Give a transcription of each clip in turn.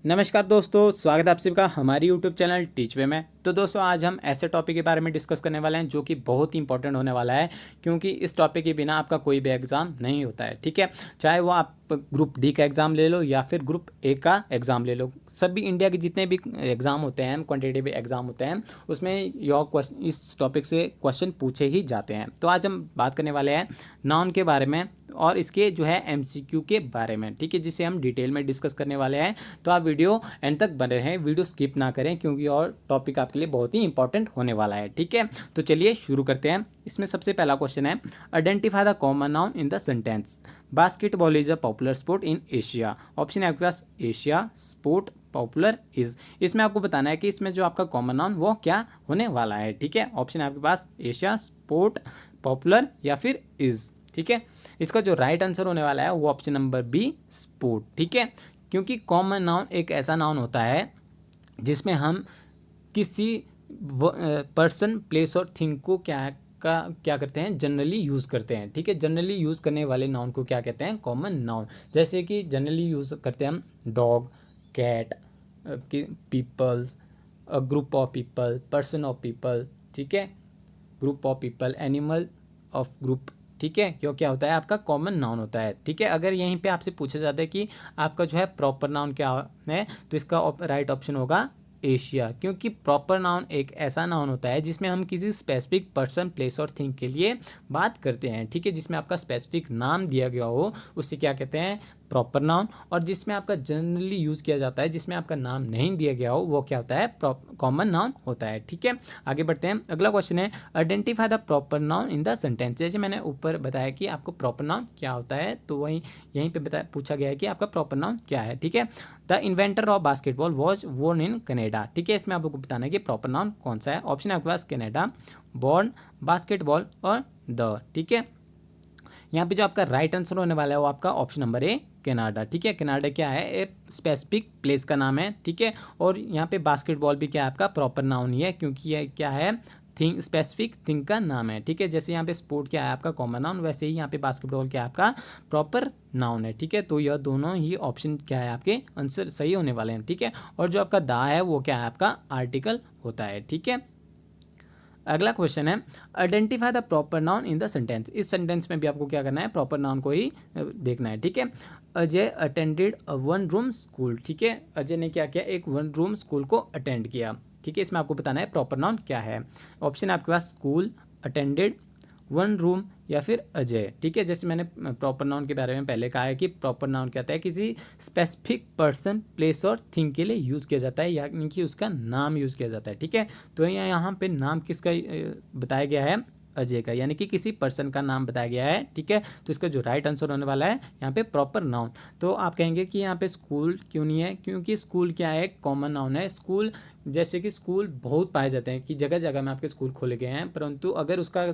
नमस्कार दोस्तों, स्वागत है आप सभी का हमारी यूट्यूब चैनल टीच वे में। तो दोस्तों आज हम ऐसे टॉपिक के बारे में डिस्कस करने वाले हैं जो कि बहुत ही इंपॉर्टेंट होने वाला है, क्योंकि इस टॉपिक के बिना आपका कोई भी एग्ज़ाम नहीं होता है। ठीक है, चाहे वो आप ग्रुप डी का एग्ज़ाम ले लो या फिर ग्रुप ए का एग्ज़ाम ले लो, सभी इंडिया के जितने भी एग्ज़ाम होते हैं, क्वान्टिटेटिव एग्ज़ाम होते हैं, उसमें इस टॉपिक से क्वेश्चन पूछे ही जाते हैं। तो आज हम बात करने वाले हैं नाउन के बारे में और इसके जो है एमसीक्यू के बारे में। ठीक है, जिसे हम डिटेल में डिस्कस करने वाले हैं। तो आप वीडियो एंड तक बने रहें, वीडियो स्किप ना करें, क्योंकि और टॉपिक आपके लिए बहुत ही इंपॉर्टेंट होने वाला है। ठीक है, तो चलिए शुरू करते हैं। इसमें सबसे पहला क्वेश्चन है, identify the common noun in the sentence. Basketball is a popular sport in Asia. Option है आपके पास एशिया, स्पोर्ट, पॉपुलर, इज। इसमें आपको बताना है कि इसमें जो आपका कॉमन नाउन वो क्या होने वाला है। ठीक है, ऑप्शन है आपके पास एशिया, स्पोर्ट, पॉपुलर या फिर इज। ठीक है, इसका जो राइट आंसर होने वाला है वो ऑप्शन नंबर बी, स्पोर्ट। ठीक है, क्योंकि कॉमन नाउन एक ऐसा नाउन होता है जिसमें हम किसी पर्सन, प्लेस और थिंग को क्या करते हैं, जनरली यूज़ करते हैं। ठीक है, जनरली यूज़ करने वाले नाउन को क्या कहते हैं, कॉमन नाउन। जैसे कि जनरली यूज़ करते हैं हम dog, cat, peoples, group of people, person of people. ठीक है, group of people, animal of group. ठीक है, क्यों क्या होता है, आपका कॉमन नाउन होता है। ठीक है, अगर यहीं पे आपसे पूछा जाता है कि आपका जो है प्रॉपर नाउन क्या है, तो इसका राइट ऑप्शन होगा एशिया, क्योंकि प्रॉपर नाउन एक ऐसा नाउन होता है जिसमें हम किसी स्पेसिफिक पर्सन, प्लेस और थिंग के लिए बात करते हैं। ठीक है, जिसमें आपका स्पेसिफिक नाम दिया गया हो उसे क्या कहते हैं, प्रॉपर नाउन। और जिसमें आपका जनरली यूज़ किया जाता है, जिसमें आपका नाम नहीं दिया गया हो, वो क्या होता है, कॉमन नाउन होता है। ठीक है, आगे बढ़ते हैं। अगला क्वेश्चन है, identify the proper noun in the sentence. जैसे मैंने ऊपर बताया कि आपको प्रॉपर नाउन क्या होता है, तो वहीं यहीं पे पूछा गया है कि आपका प्रॉपर नाउन क्या है। ठीक है, the inventor of basketball was born in Canada. ठीक है, इसमें आपको बताना है कि प्रॉपर नाउन कौन सा है। ऑप्शन है आपके पास कनेडा, बॉर्न, बास्केटबॉल और द। ठीक है, यहाँ पे जो आपका राइट आंसर होने वाला है वो आपका ऑप्शन नंबर ए, कनाडा। ठीक है, कनाडा क्या है, एक स्पेसिफिक प्लेस का नाम है। ठीक है, और यहाँ पे बास्केटबॉल भी क्या है, आपका प्रॉपर नाउन ही है, क्योंकि ये क्या है, थिंग, स्पेसिफिक थिंग का नाम है। ठीक है, जैसे यहाँ पे स्पोर्ट क्या है आपका कॉमन नाउन, वैसे ही यहाँ पे बास्केटबॉल क्या है आपका प्रॉपर नाउन है। ठीक है, तो यह दोनों ही ऑप्शन क्या है, आपके आंसर सही होने वाले हैं। ठीक है, और जो आपका दा है वो क्या है, आपका आर्टिकल होता है। ठीक है, अगला क्वेश्चन है, identify the proper noun in the sentence. इस सेंटेंस में भी आपको क्या करना है, प्रॉपर नाउन को ही देखना है। ठीक है, Ajay attended a one room school. ठीक है, अजय ने क्या किया, एक वन रूम स्कूल को अटेंड किया। ठीक है, इसमें आपको बताना है प्रॉपर नाउन क्या है। ऑप्शन है आपके पास स्कूल, अटेंडेड, वन रूम या फिर अजय। ठीक है, जैसे मैंने प्रॉपर नाउन के बारे में पहले कहा है कि प्रॉपर नाउन कहता है किसी स्पेसिफिक पर्सन, प्लेस और थिंग के लिए यूज़ किया जाता है, यानी कि उसका नाम यूज़ किया जाता है। ठीक है, तो यहाँ पे नाम किसका बताया गया है, अजय का, यानी कि किसी पर्सन का नाम बताया गया है। ठीक है, तो इसका जो राइट आंसर होने वाला है यहाँ पे प्रॉपर नाउन। तो आप कहेंगे कि यहाँ पे स्कूल क्यों नहीं है, क्योंकि स्कूल क्या है, कॉमन नाउन है। स्कूल, जैसे कि स्कूल बहुत पाए जाते हैं कि जगह जगह में आपके स्कूल खोले गए हैं, परंतु अगर उसका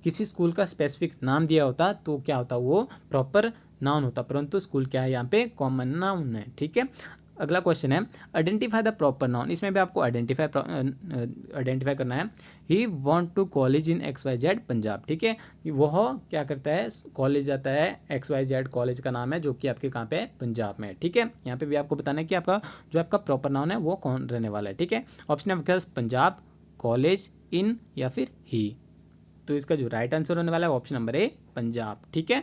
किसी स्कूल का स्पेसिफिक नाम दिया होता तो क्या होता, वो प्रॉपर नाउन होता, परंतु स्कूल क्या है, यहाँ पे कॉमन नाउन है। ठीक है, अगला क्वेश्चन है, आइडेंटिफाई द प्रॉपर नाउन। इसमें भी आपको आइडेंटिफाई करना है। He want to college in XYZ Punjab. ठीक है, वह क्या करता है, कॉलेज जाता है, XYZ कॉलेज का नाम है जो कि आपके कहाँ पे है, पंजाब में। ठीक है, यहाँ पे भी आपको बताना है कि आपका जो आपका प्रॉपर नाउन है वो कौन रहने वाला है। ठीक है, ऑप्शन है आपके पास पंजाब, कॉलेज, इन या फिर ही। तो इसका जो राइट आंसर होने वाला है ऑप्शन नंबर ए, पंजाब। ठीक है,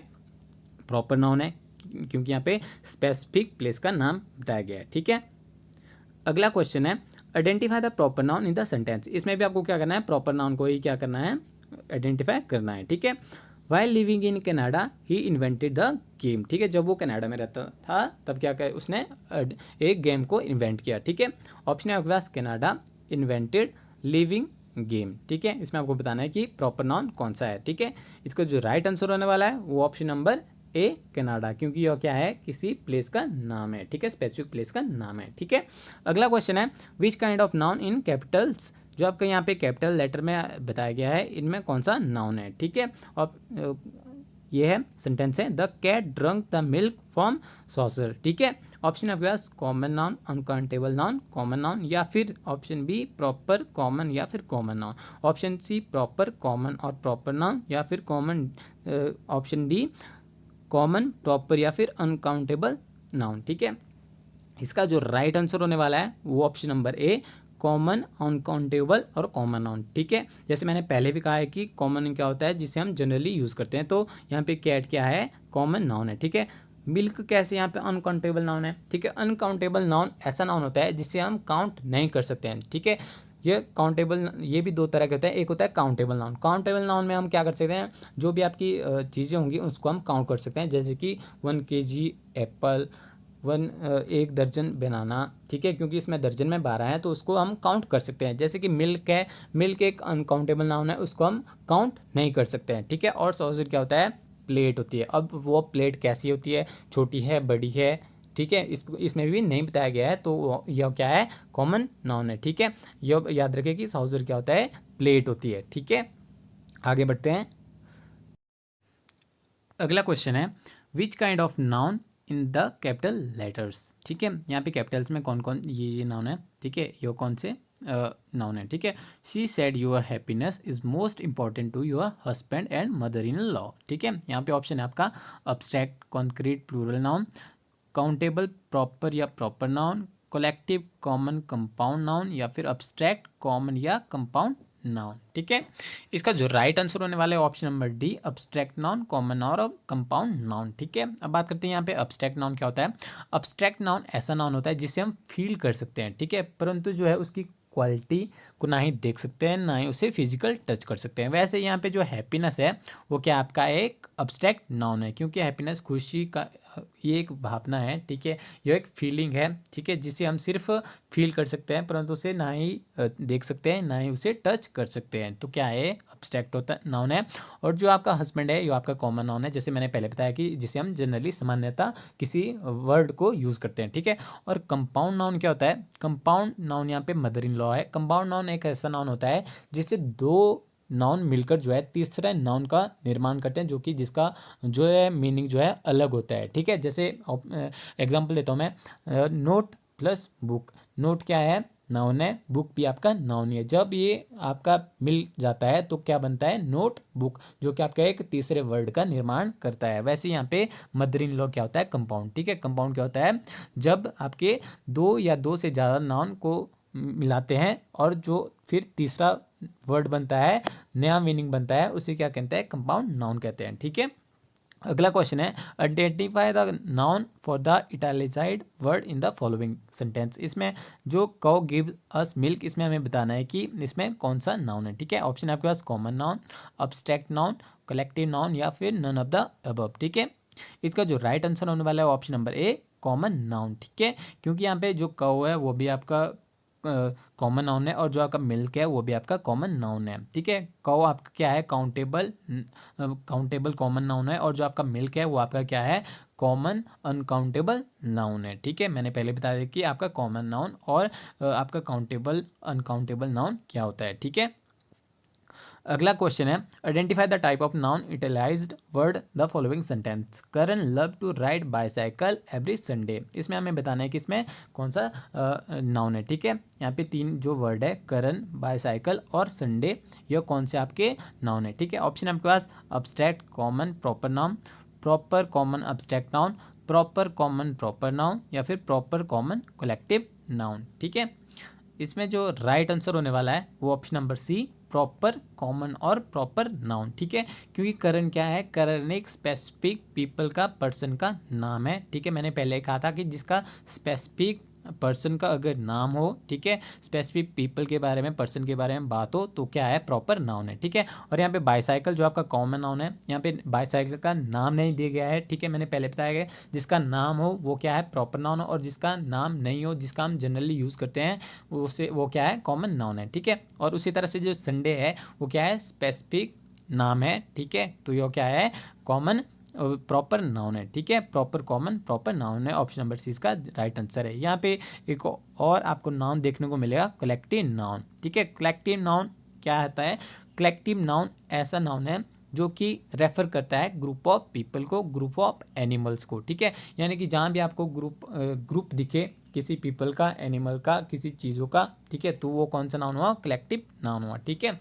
प्रॉपर नाउन है क्योंकि यहाँ पे स्पेसिफिक प्लेस का नाम बताया गया है। ठीक है, अगला क्वेश्चन है, identify the proper noun in the sentence. इसमें भी आपको क्या करना है, प्रॉपर नाउन को ही क्या करना है, आइडेंटिफाई करना है। ठीक है, while living in Canada he invented the game. ठीक है, जब वो कनाडा में रहता था तब क्या कर उसने एक गेम को इन्वेंट किया। ठीक है, ऑप्शन है आपके पास कनाडा, इन्वेंटेड, लिविंग, गेम। ठीक है, इसमें आपको बताना है कि प्रॉपर नाउन कौन सा है। ठीक है, इसका जो राइट आंसर होने वाला है वो ऑप्शन नंबर ए, कनाडा, क्योंकि यह क्या है, किसी प्लेस का नाम है। ठीक है, स्पेसिफिक प्लेस का नाम है। ठीक है, अगला क्वेश्चन है, which kind of noun in Capitals. जो आपका यहाँ पे कैपिटल लेटर में बताया गया है, इनमें कौन सा नाउन है। ठीक है, और ये है सेंटेंस है, the cat drunk the milk from saucer. ठीक है, ऑप्शन आपके पास common noun, uncountable noun, common noun, या फिर ऑप्शन बी प्रॉपर कॉमन या फिर common noun, option C proper common और प्रॉपर नाउन, या फिर common, option D common, proper या फिर अनकाउंटेबल नाउन। ठीक है, इसका जो राइट आंसर होने वाला है वो option number A, common, uncountable और कॉमन नाउन। ठीक है, जैसे मैंने पहले भी कहा है कि कॉमन क्या होता है जिसे हम जनरली यूज़ करते हैं, तो यहाँ पे कैट क्या है, कॉमन नाउन है। ठीक है, मिल्क कैसे यहाँ पे अनकाउंटेबल नाउन है। ठीक है, अनकाउंटेबल नाउन ऐसा नाउन होता है जिसे हम काउंट नहीं कर सकते हैं। ठीक है, ये काउंटेबल, ये भी दो तरह के होते हैं, एक होता है काउंटेबल नाउन। काउंटेबल नाउन में हम क्या कर सकते हैं, जो भी आपकी चीज़ें होंगी उसको हम काउंट कर सकते हैं, जैसे कि 1 kg एप्पल, 1 दर्जन बनाना। ठीक है, क्योंकि इसमें दर्जन में 12 है तो उसको हम काउंट कर सकते हैं। जैसे कि मिल्क है, मिल्क एक अनकाउंटेबल नाउन है, उसको हम काउंट नहीं कर सकते हैं। ठीक है, और सॉसेज क्या होता है, प्लेट होती है। अब वो प्लेट कैसी होती है, छोटी है, बड़ी है। ठीक है, इसमें भी नहीं बताया गया है, तो यह क्या है, कॉमन नाउन है। ठीक है, यह याद रखें कि सॉसेज क्या होता है, प्लेट होती है। ठीक है, आगे बढ़ते हैं। अगला क्वेश्चन है, which kind of noun in the capital letters. ठीक है, यहाँ पे कैपिटल्स में कौन कौन ये नाउन है। ठीक है, ये कौन से नाउन है। ठीक है, she said your happiness is most important to your husband and mother in law. ठीक है, यहाँ पे ऑप्शन है आपका abstract, concrete, plural noun, countable, proper या proper noun, collective, common, compound noun, या फिर अब्स्ट्रैक्ट, कॉमन या कंपाउंड नाउन। ठीक है, इसका जो राइट आंसर होने वाला है option number D, abstract noun, common noun और कंपाउंड नाउन। ठीक है, अब बात करते हैं यहाँ पे अब्स्ट्रैक्ट नाउन क्या होता है। अब्स्ट्रैक्ट नाउन ऐसा नाउन होता है जिसे हम फील कर सकते हैं। ठीक है, परंतु जो है उसकी क्वालिटी को ना ही देख सकते हैं, ना ही उसे फिजिकल टच कर सकते हैं। वैसे यहाँ पे जो हैप्पीनेस है वो क्या आपका एक अब्स्ट्रैक्ट नाउन है, क्योंकि हैप्पीनेस खुशी का ये एक भावना है। ठीक है, यह एक फीलिंग है। ठीक है, जिसे हम सिर्फ फील कर सकते हैं, परंतु उसे ना ही देख सकते हैं, ना ही उसे टच कर सकते हैं। तो क्या है, अब्स्ट्रैक्ट होता नाउन है। और जो आपका हस्बैंड है ये आपका कॉमन नाउन है, जैसे मैंने पहले बताया कि जिसे हम जनरली सामान्यतः किसी वर्ड को यूज़ करते हैं। ठीक है, और कंपाउंड नाउन क्या होता है, कंपाउंड नाउन यहाँ पे मदर इन लॉ है। कंपाउंड नाउन एक ऐसा नाउन होता है जिससे दो नाउन मिलकर जो है तीसरा नाउन का निर्माण करते हैं, जो कि जिसका जो है मीनिंग जो है अलग होता है। ठीक है, जैसे एग्जांपल देता हूँ मैं, नोट प्लस बुक। नोट क्या है, नाउन है, बुक भी आपका नाउन है। जब ये आपका मिल जाता है तो क्या बनता है, नोट बुक, जो कि आपका एक तीसरे वर्ड का निर्माण करता है। वैसे यहाँ पे मदर इन लॉ क्या होता है, कंपाउंड। ठीक है, कंपाउंड क्या होता है, जब आपके दो या दो से ज़्यादा नाउन को मिलाते हैं और जो फिर तीसरा वर्ड बनता है, नया मीनिंग बनता है, उसे क्या कहते हैं, कंपाउंड नाउन कहते हैं। ठीक है, अगला क्वेश्चन है, identify the noun for the italicised word in the following sentence. इसमें जो काउ गिव अस मिल्क, इसमें हमें बताना है कि इसमें कौन सा नाउन है। ठीक है, ऑप्शन है आपके पास common noun, abstract noun, collective noun, या फिर नन ऑफ द अबव। ठीक है, इसका जो राइट आंसर होने वाला है option number A, common noun. ठीक है, क्योंकि यहाँ पे जो काउ है वो भी आपका कॉमन नाउन है, और जो आपका मिल्क है वो भी आपका कॉमन नाउन है। ठीक है, काउ आपका क्या है, काउंटेबल कॉमन नाउन है, और जो आपका मिल्क है वो आपका क्या है, कॉमन अनकाउंटेबल नाउन है। ठीक है, मैंने पहले बताया कि आपका कॉमन नाउन और आपका काउंटेबल अनकाउंटेबल नाउन क्या होता है। ठीक है, अगला क्वेश्चन है, identify the type of noun italicised word the following sentence. Karan love to ride bicycle every Sunday. इसमें हमें बताना है कि इसमें कौन सा नाउन है। ठीक है, यहाँ पे तीन जो वर्ड है, करण, बाईसाइकिल और संडे, यह कौन से आपके नाउन है। ठीक है, ऑप्शन आपके पास abstract, common, proper noun, proper common abstract noun, proper common proper noun, या फिर प्रॉपर कॉमन कलेक्टिव नाउन। ठीक है, इसमें जो राइट आंसर होने वाला है वो option number C, proper common और प्रॉपर नाउन। ठीक है, क्योंकि करण क्या है, करण एक स्पेसिफिक पीपल का, पर्सन का नाम है। ठीक है, मैंने पहले कहा था कि जिसका स्पेसिफिक पर्सन का अगर नाम हो, ठीक है, स्पेसिफिक पीपल के बारे में, पर्सन के बारे में बात हो, तो क्या है, प्रॉपर नाउन है। ठीक है, और यहाँ पे बाईसाइकिल जो आपका कॉमन नाउन है, यहाँ पे बाईसाइकिल का नाम नहीं दिया गया है। ठीक है, मैंने पहले बताया गया, जिसका नाम हो वो क्या है, प्रॉपर नाउन, और जिसका नाम नहीं हो, जिसका हम जनरली यूज़ करते हैं, उसे वो क्या है, कॉमन नाउन है। ठीक है, और उसी तरह से जो संडे है वो क्या है, स्पेसिफिक नाम है। ठीक है, तो ये क्या है, कॉमन प्रॉपर नाउन है। ठीक है, प्रॉपर कॉमन प्रॉपर नाउन है, ऑप्शन नंबर सी इसका राइट आंसर है। यहाँ पे एक और आपको नाउन देखने को मिलेगा, कलेक्टिव नाउन। ठीक है, कलेक्टिव नाउन क्या होता है, कलेक्टिव नाउन ऐसा नाउन है जो कि रेफर करता है ग्रुप ऑफ पीपल को, ग्रुप ऑफ एनिमल्स को। ठीक है, यानी कि जहाँ भी आपको ग्रुप दिखे किसी पीपल का, एनिमल का, किसी चीज़ों का, ठीक है, तो वो कौन सा नाउन हुआ, कलेक्टिव नाउन हुआ। ठीक है,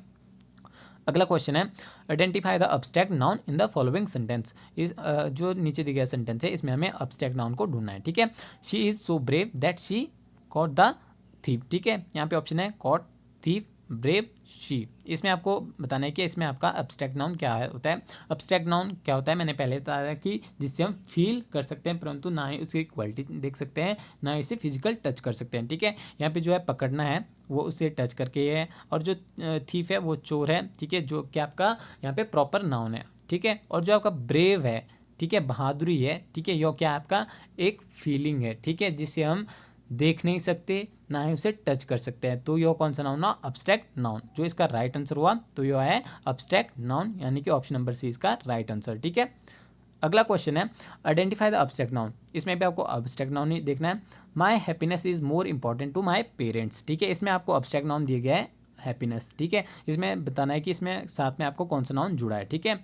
अगला क्वेश्चन है identify the abstract noun in the following sentence. इस जो नीचे दिया गया सेंटेंस है इसमें हमें अब्स्ट्रैक्ट नाउन को ढूंढना है, ठीक है। She is so brave that she caught the thief, ठीक है। यहाँ पे ऑप्शन है कॉट, थीव, ब्रेव, शी। इसमें आपको बताना है कि इसमें आपका अब्स्ट्रैक्ट नाउन क्या होता है। अब्स्ट्रैक्ट नाउन क्या होता है, मैंने पहले बताया कि जिससे हम फील कर सकते हैं परंतु ना ही उसकी क्वालिटी देख सकते हैं, ना ही इसे फिजिकल टच कर सकते हैं, ठीक है। यहाँ पे जो है पकड़ना है वो उसे टच करके है, और जो थीफ है वो चोर है, ठीक है, जो कि आपका यहाँ पे प्रॉपर नाउन है, ठीक है। और जो आपका ब्रेव है, ठीक है, बहादुरी है, ठीक है, यो क्या आपका एक फीलिंग है, ठीक है, जिसे हम देख नहीं सकते ना ही उसे टच कर सकते हैं। तो यो कौन सा नाउन ना अब्स्ट्रैक्ट नाउन। जो इसका राइट आंसर हुआ तो यो है अब्स्ट्रैक्ट नाउन, यानी कि ऑप्शन नंबर सी इसका राइट आंसर, ठीक है। अगला क्वेश्चन है आइडेंटिफाई द अब्स्ट्रैक्ट नाउन। इसमें भी आपको अब्स्ट्रैक्ट नाउन ही देखना है। My happiness is more important to my parents, ठीक है। इसमें आपको अब्स्ट्रैक्ट नाउन दिया गया है हैप्पीनेस, ठीक है। इसमें बताना है कि इसमें साथ में आपको कौन सा नाउन जुड़ा है, ठीक है।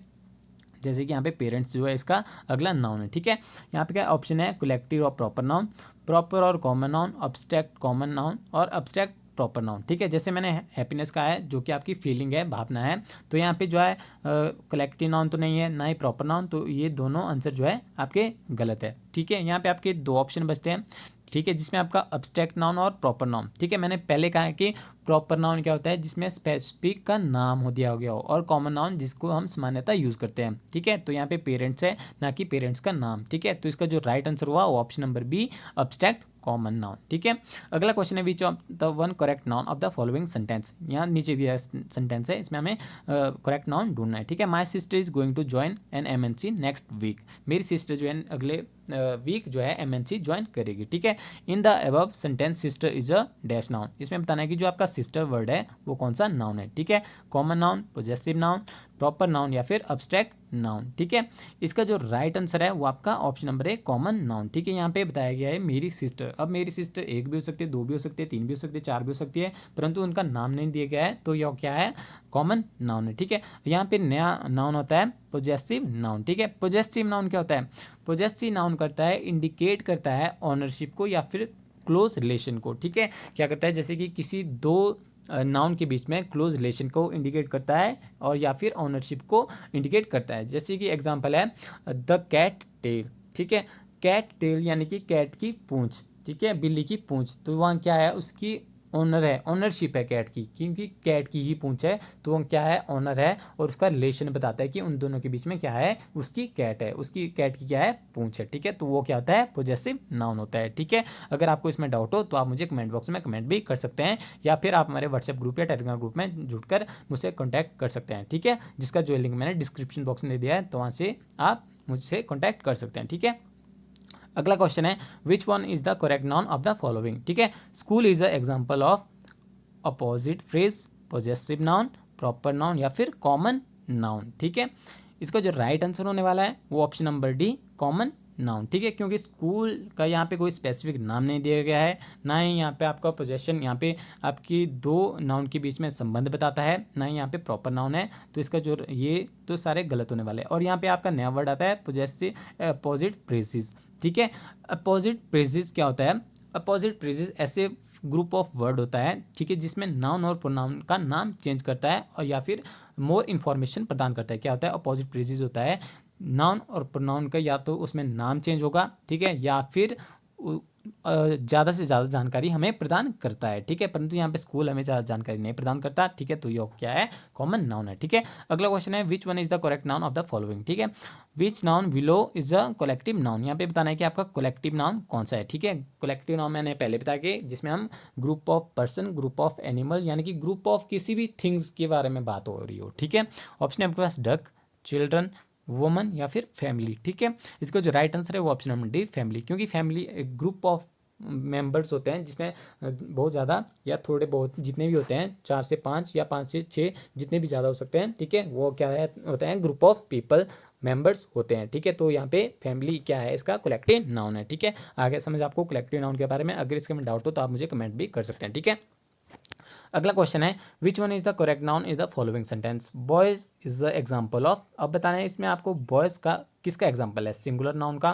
जैसे कि यहाँ पे पेरेंट्स जो है इसका अगला नाउन है, ठीक है। यहाँ पे क्या ऑप्शन है कलेक्टिव और प्रॉपर नाउन, प्रॉपर और common noun, abstract common noun और अब्स्ट्रैक्ट प्रॉपर नाउन, ठीक है। जैसे मैंने हैप्पीनेस का है जो कि आपकी फीलिंग है, भावना है, तो यहाँ पे जो है कलेक्टिव नाउन तो नहीं है ना ही प्रॉपर नाउन, तो ये दोनों आंसर जो है आपके गलत है, ठीक है। यहाँ पे आपके दो ऑप्शन बचते हैं, ठीक है, जिसमें आपका अब्स्ट्रैक्ट नाउन और प्रॉपर नाउन, ठीक है। मैंने पहले कहा है कि प्रॉपर नाउन क्या होता है जिसमें स्पेसिफिक का नाम हो दिया गया हो, और कॉमन नाउन जिसको हम सामान्यतः यूज करते हैं, ठीक है। तो यहाँ पे पेरेंट्स है ना कि पेरेंट्स का नाम, ठीक है। तो इसका जो राइट आंसर हुआ वो option number B abstract common noun, ठीक है। अगला क्वेश्चन है which of the one correct noun of the following sentence. यहाँ नीचे दिया सेंटेंस है, इसमें हमें करेक्ट नाउन ढूंढना है, ठीक है। My sister is going to join an MNC next week. मेरी सिस्टर जो है अगले वीक जो है एमएनसी ज्वाइन करेगी, ठीक है। In the above sentence sister is a dash noun. इसमें बताना है कि जो आपका सिस्टर वर्ड है वो कौन सा नाउन है, ठीक है। Common noun, possessive noun, proper noun या फिर अब्स्ट्रैक्ट नाउन, ठीक है। इसका जो राइट आंसर है वो आपका ऑप्शन नंबर है कॉमन नाउन, ठीक है। यहाँ पे बताया गया है मेरी सिस्टर। अब मेरी सिस्टर एक भी हो सकती है, दो भी हो सकती है, तीन भी हो सकती है, चार भी हो सकती है, परंतु उनका नाम नहीं दिया गया है, तो यह क्या है कॉमन नाउन है, ठीक है। यहाँ पे नया नाउन होता है पॉजेसिव नाउन, ठीक है। पॉजेसिव नाउन क्या होता है, पॉजेसिव नाउन करता है इंडिकेट करता है ऑनरशिप को या फिर क्लोज रिलेशन को, ठीक है। क्या करता है जैसे कि किसी दो नाउन के बीच में क्लोज रिलेशन को इंडिकेट करता है और या फिर ऑनरशिप को इंडिकेट करता है। जैसे कि एग्जांपल है द कैट टेल, ठीक है। कैट टेल यानी कि कैट की पूंछ, ठीक है, बिल्ली की पूंछ, तो वहाँ क्या है उसकी ओनर है, ओनरशिप है कैट की, क्योंकि कैट की ही पूंछ है, तो वो क्या है ओनर है, और उसका रिलेशन बताता है कि उन दोनों के बीच में क्या है उसकी कैट है, उसकी कैट की क्या है पूंछ है, ठीक है। तो वो क्या होता है पॉजेसिव नाउन होता है, ठीक है। अगर आपको इसमें डाउट हो तो आप मुझे कमेंट बॉक्स में कमेंट भी कर सकते हैं, या फिर आप हमारे व्हाट्सएप ग्रुप या टेलीग्राम ग्रुप में जुड़कर मुझसे कॉन्टैक्ट कर सकते हैं, ठीक है, जिसका जो लिंक मैंने डिस्क्रिप्शन बॉक्स में दे दिया है, तो वहाँ से आप मुझसे कॉन्टैक्ट कर सकते हैं, ठीक है। अगला क्वेश्चन है which one is the correct noun of the following, ठीक है। School is a example of opposite phrase, possessive noun, proper noun या फिर कॉमन नाउन, ठीक है। इसका जो राइट आंसर होने वाला है वो option number D common noun, ठीक है, क्योंकि स्कूल का यहाँ पे कोई स्पेसिफिक नाम नहीं दिया गया है, ना ही यहाँ पे आपका पोजेशन, यहाँ पे आपकी दो नाउन के बीच में संबंध बताता है, ना ही यहाँ पे प्रॉपर नाउन है, तो इसका जो ये तो सारे गलत होने वाले हैं। और यहाँ पे आपका नया वर्ड आता है पोजेसिव अपोजिट फ्रेजेस, ठीक है। अपोजिट फ्रेजेस क्या होता है, अपोजिट फ्रेजेस ऐसे ग्रुप ऑफ वर्ड होता है, ठीक है, जिसमें नाउन और प्रोनाउन का नाम चेंज करता है और या फिर मोर इन्फॉर्मेशन प्रदान करता है। क्या होता है अपोजिट फ्रेजेस होता है नाउन और प्रोनाउन का या तो उसमें नाम चेंज होगा, ठीक है, या फिर ज़्यादा से ज़्यादा जानकारी हमें प्रदान करता है, ठीक है, परंतु यहाँ पे स्कूल हमें ज़्यादा जानकारी नहीं प्रदान करता, ठीक है। तो ये क्या है कॉमन नाउन है, ठीक है। अगला क्वेश्चन है which one is the correct noun of the following, ठीक है। Which noun below is a collective noun. यहाँ पे बताना है कि आपका कलेक्टिव नाउन कौन सा है, ठीक है। कलेक्टिव नाउन मैंने पहले बताया कि जिसमें हम group of person, group of animal, यानी कि ग्रुप ऑफ किसी भी थिंग्स के बारे में बात हो रही हो, ठीक है। ऑप्शन है आपके पास डक, चिल्ड्रन, वुमन या फिर फैमिली, ठीक है। इसका जो राइट आंसर है वो ऑप्शन नंबर डी फैमिली, क्योंकि फैमिली एक ग्रुप ऑफ मेंबर्स होते हैं जिसमें बहुत ज़्यादा या थोड़े बहुत जितने भी होते हैं 4 से 5 या 5 से 6 जितने भी ज़्यादा हो सकते हैं, ठीक है, वो क्या है होते हैं ग्रुप ऑफ पीपल मेंबर्स होते हैं, ठीक है। तो यहाँ पे फैमिली क्या है इसका कलेक्टिव नाउन है, ठीक है। आगे समझ आपको कलेक्टिव नाउन के बारे में, अगर इसके में डाउट हो तो आप मुझे कमेंट भी कर सकते हैं, ठीक है। अगला क्वेश्चन है which one is the correct noun is the following sentence. Boys is the example of. अब बताना है इसमें आपको बॉयज का किसका एग्जाम्पल है, सिंगुलर नाउन का,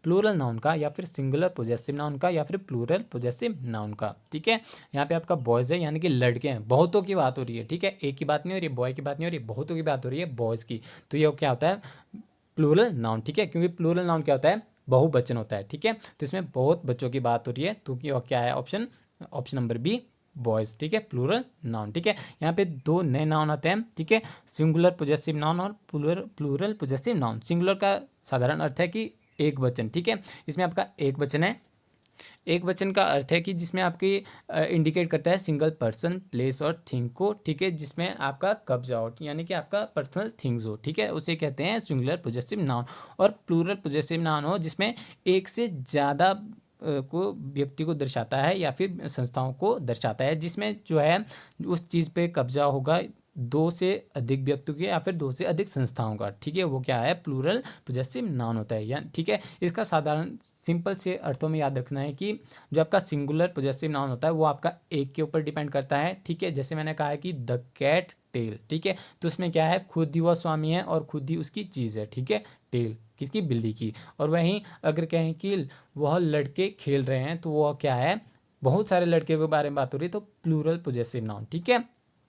प्लूरल नाउन का या फिर सिंगुलर पॉजेसिव नाउन का या फिर प्लूरल पॉजेसिव नाउन का। ठीक है, यहाँ पे आपका बॉयज़ है यानी कि लड़के हैं, बहुतों की बात हो रही है। ठीक है, एक की बात नहीं हो रही है, बॉय की बात नहीं हो रही है, बहुतों की बात हो रही है, बॉयज़ की। तो ये क्या होता है, प्लूरल नाउन। ठीक है, क्योंकि प्लूरल नाउन क्या होता है, बहुवचन होता है। ठीक है, तो इसमें बहुत बच्चों की बात हो रही है, तो क्या है option, option number B boys. ठीक है, प्लूरल नाउन। ठीक है, यहाँ पे दो नए नाउन आते हैं। ठीक है, सिंगुलर पॉजेसिव नाउन और प्लूरल पॉजेसिव नाउन। सिंगुलर का साधारण अर्थ है कि एक वचन। ठीक है, इसमें आपका एक वचन है। एक वचन का अर्थ है कि जिसमें आपकी इंडिकेट करता है सिंगल पर्सन, प्लेस और थिंग को। ठीक है, जिसमें आपका कब्जा हो, यानी कि आपका पर्सनल थिंग्स हो। ठीक है, उसे कहते हैं सिंगुलर पॉजेसिव नाउन। और प्लूरल पॉजेसिव नाउन हो जिसमें एक से ज़्यादा को व्यक्ति को दर्शाता है या फिर संस्थाओं को दर्शाता है, जिसमें जो है उस चीज़ पे कब्जा होगा दो से अधिक व्यक्तियों के या फिर दो से अधिक संस्थाओं का। ठीक है, वो क्या है, प्लूरल पॉजेसिव नाउन होता है। या ठीक है, इसका साधारण सिंपल से अर्थों में याद रखना है कि जो आपका सिंगुलर पॉजेसिव नाउन होता है वो आपका एक के ऊपर डिपेंड करता है। ठीक है, जैसे मैंने कहा है कि द कैट टेल। ठीक है, तो उसमें क्या है, खुद ही वह स्वामी है और खुद ही उसकी चीज़ है। ठीक है, टेल किसकी, बिल्ली की। और वहीं अगर कहें कि वह लड़के खेल रहे हैं तो वह क्या है, बहुत सारे लड़के के बारे में बात हो रही है, तो प्लूरल पॉजेसिव नाउन। ठीक है,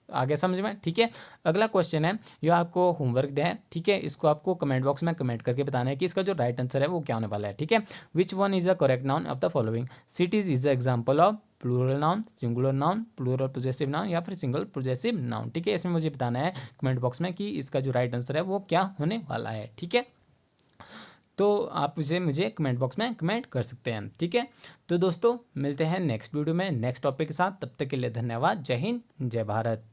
आगे समझ में। ठीक है, अगला क्वेश्चन है, ये आपको होमवर्क दिया है। ठीक है, इसको आपको कमेंट बॉक्स में कमेंट करके बताना है कि इसका जो राइट आंसर है वो क्या होने वाला है। ठीक है, which one is the correct noun of the following, cities is the example of plural noun, singular noun, plural possessive noun या फिर सिंगल पॉजेसिव नाउन। ठीक है, इसमें मुझे बताना है कमेंट बॉक्स में कि इसका जो राइट आंसर है वो क्या होने वाला है। ठीक है, तो आप इसे मुझे कमेंट बॉक्स में कमेंट कर सकते हैं। ठीक है, तो दोस्तों मिलते हैं नेक्स्ट वीडियो में नेक्स्ट टॉपिक के साथ, तब तक के लिए धन्यवाद। जय हिंद, जय भारत।